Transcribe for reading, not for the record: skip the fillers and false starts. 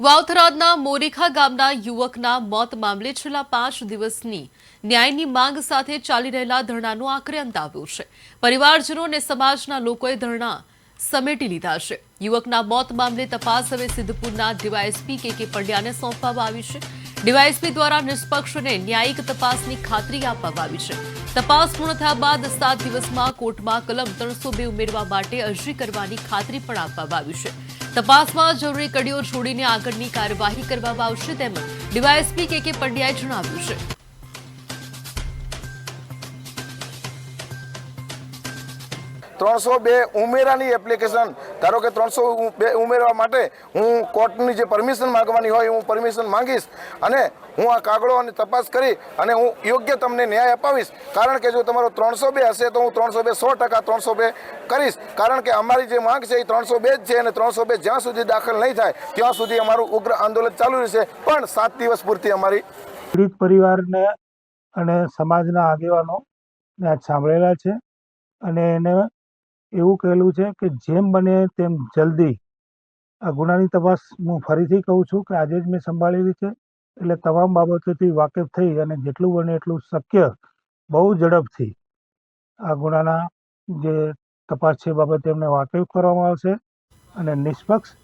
વાવથરાદના મોરીખા ગામના યુવકના મોત મામલે છેલ્લા 5 દિવસની ન્યાયની માંગ સાથે ચાલી રહેલા ધરણાનો આખરે અંત આવ્યો છે। પરિવારજનો અને સમાજના લોકોએ ધરણા સમેટી લીધા છે। યુવકના મોત મામલે તપાસ હવે સિદ્ધપુરના ડીવાયએસપી કે પંડ્યાને સોંપવામાં આવી છે। ડીવાયએસપી દ્વારા નિષ્પક્ષ અને ન્યાયિક તપાસની ખાતરી આપવામાં આવી છે। તપાસ પૂર્ણ થયા બાદ 7 દિવસમાં કોર્ટમાં કલમ 302 ઉમેરવા માટે અરજી કરવાની ખાતરી પણ આપવામાં આવી છે। તપાસમાં જરૂરી કડીઓ છોડીને આગળની કાર્યવાહી કરવામાં આવશે તેમ ડીવાયએસપી કે પંડ્યાએ જણાવ્યું છે। 302 ઉમેરાની એપ્લિકેશન ધારો કે 302 ઉમેરવા માટે હું કોર્ટની જે પરમિશન માંગવાની હોય હું પરમિશન માંગીશ અને હું આ કાગળો અને તપાસ કરી અને હું યોગ્ય તમને ન્યાય અપાવીશ। કારણ કે જો તમારો 302 હશે તો હું 302 100% 302 કરીશ। કારણ કે અમારી જે માંગ છે એ 302 જ છે અને 302 જ્યાં સુધી દાખલ નહીં થાય ત્યાં સુધી અમારું ઉગ્ર આંદોલન ચાલુ રહેશે। પણ 7 દિવસ પૂરતી અમારી પીડિત પરિવારને અને સમાજના આગેવાનો આજ સાંભળેલા છે અને એને એવું કહેલું છે કે જેમ બને તેમ જલ્દી આ ગુનાની તપાસ હું ફરીથી કહું છું કે આજે જ મેં સંભાળેલી છે, એટલે તમામ બાબતોથી વાકેફ થઈ અને જેટલું બને એટલું શક્ય બહુ ઝડપથી આ ગુનાના જે તપાસ છે એ બાબતે એમને વાકેફ કરવામાં આવશે અને નિષ્પક્ષ